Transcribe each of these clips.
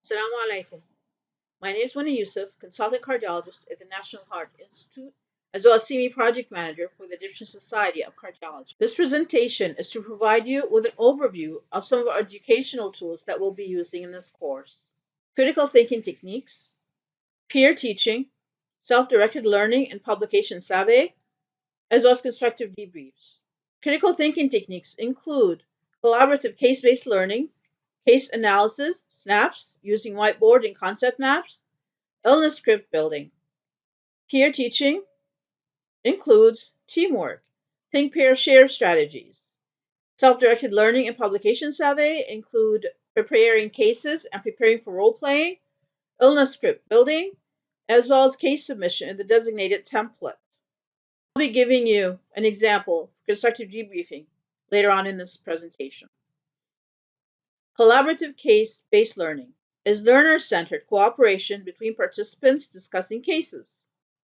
Assalamu alaikum. My name is Youssef, consultant cardiologist at the National Heart Institute, as well as CME project manager for the Egyptian Society of Cardiology. This presentation is to provide you with an overview of some of our educational tools that we'll be using in this course. Critical thinking techniques, peer teaching, self-directed learning and publication survey, as well as constructive debriefs. Critical thinking techniques include collaborative case-based learning, case analysis, snaps, using whiteboard and concept maps, illness script building. Peer teaching includes teamwork, think, pair, share strategies. Self-directed learning and publication survey include preparing cases and preparing for role-playing, illness script building, as well as case submission in the designated template. I'll be giving you an example of constructive debriefing later on in this presentation. Collaborative case-based learning is learner-centered cooperation between participants discussing cases.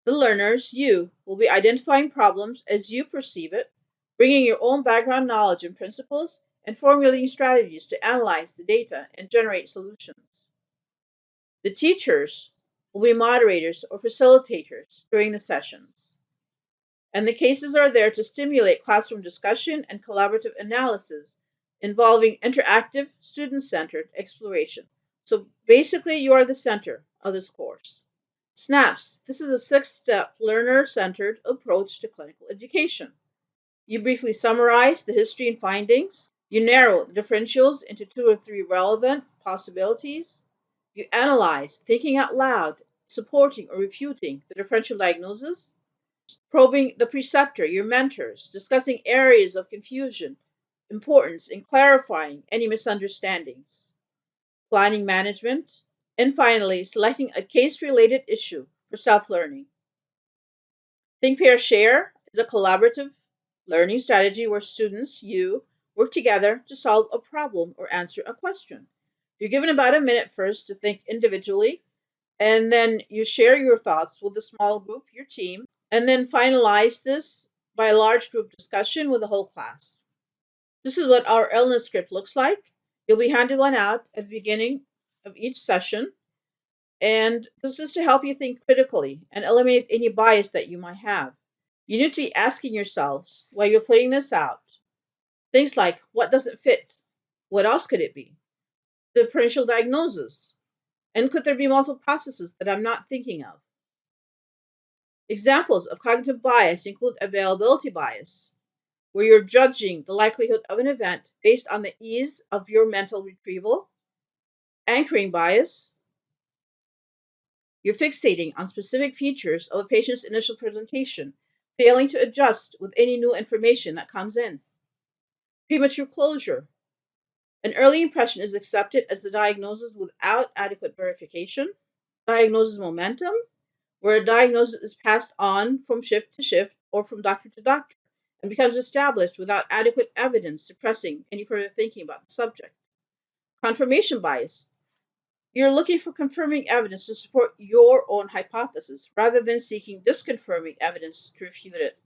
The learners, you, will be identifying problems as you perceive it, bringing your own background knowledge and principles, and formulating strategies to analyze the data and generate solutions. The teachers will be moderators or facilitators during the sessions, and the cases are there to stimulate classroom discussion and collaborative analysis involving interactive, student-centered exploration. So basically, you are the center of this course. SNAPS. This is a 6-step learner-centered approach to clinical education. You briefly summarize the history and findings. You narrow the differentials into 2 or 3 relevant possibilities. You analyze, thinking out loud, supporting or refuting the differential diagnosis. Probing the preceptor, your mentors, discussing areas of confusion, importance in clarifying any misunderstandings. Planning management, and finally, selecting a case-related issue for self-learning. Think, Pair, Share is a collaborative learning strategy where students, you, work together to solve a problem or answer a question. You're given about a minute first to think individually, and then you share your thoughts with a small group, your team, and then finalize this by a large group discussion with the whole class. This is what our illness script looks like. You'll be handed one out at the beginning of each session, and this is to help you think critically and eliminate any bias that you might have. You need to be asking yourselves while you're filling this out things like, what doesn't fit? What else could it be? Differential diagnosis. And could there be multiple processes that I'm not thinking of? Examples of cognitive bias include availability bias, where you're judging the likelihood of an event based on the ease of your mental retrieval. Anchoring bias, you're fixating on specific features of a patient's initial presentation, failing to adjust with any new information that comes in. Premature closure, an early impression is accepted as the diagnosis without adequate verification. Diagnosis momentum, where a diagnosis is passed on from shift to shift or from doctor to doctor and becomes established without adequate evidence suppressing any further thinking about the subject. Confirmation bias, you're looking for confirming evidence to support your own hypothesis rather than seeking disconfirming evidence to refute it.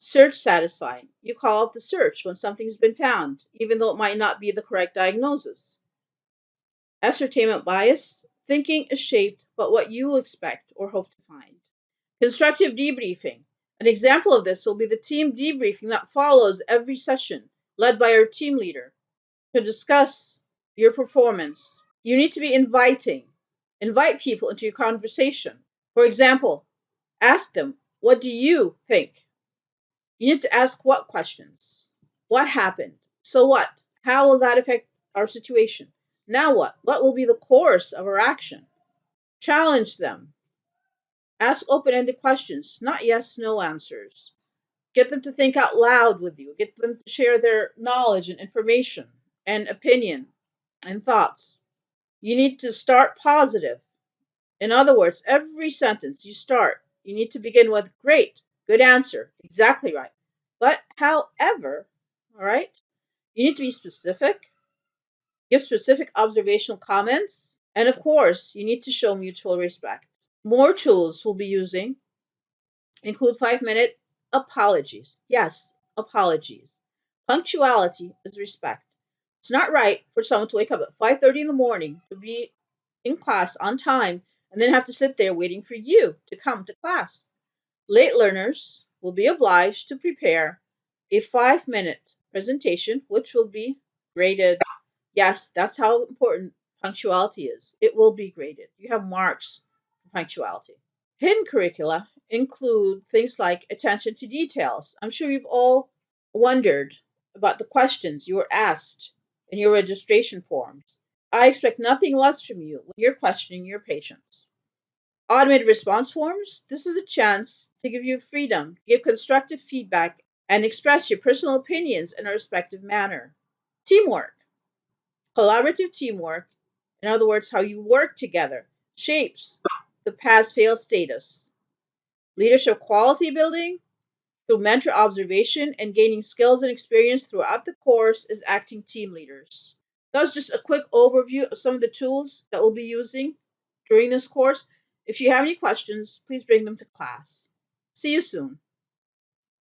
Search satisfying, you call out the search when something's been found, even though it might not be the correct diagnosis. Ascertainment bias, thinking is shaped by what you will expect or hope to find. Constructive debriefing, an example of this will be the team debriefing that follows every session, led by your team leader, to discuss your performance. You need to be inviting. Invite people into your conversation. For example, ask them, what do you think? You need to ask what questions? What happened? So what? How will that affect our situation? Now what? What will be the course of our action? Challenge them. Ask open-ended questions, not yes/no answers. Get them to think out loud with you. Get them to share their knowledge and information and opinion and thoughts. You need to start positive. In other words, every sentence you start, you need to begin with great, good answer, exactly right. But however, all right, you need to be specific, give specific observational comments, and of course, you need to show mutual respect. More tools we'll be using include 5-minute apologies. Yes, apologies. Punctuality is respect. It's not right for someone to wake up at 5:30 in the morning to be in class on time and then have to sit there waiting for you to come to class. Late learners will be obliged to prepare a 5-minute presentation, which will be graded. Yes, that's how important punctuality is. It will be graded. You have marks for punctuality. Hidden curricula include things like attention to details. I'm sure you've all wondered about the questions you were asked in your registration forms. I expect nothing less from you when you're questioning your patients. Automated response forms, this is a chance to give you freedom, give constructive feedback, and express your personal opinions in a respectful manner. Teamwork, collaborative teamwork, in other words, how you work together, shapes the pass fail status. Leadership quality building through mentor observation and gaining skills and experience throughout the course as acting team leaders. That was just a quick overview of some of the tools that we'll be using during this course. If you have any questions, please bring them to class. See you soon.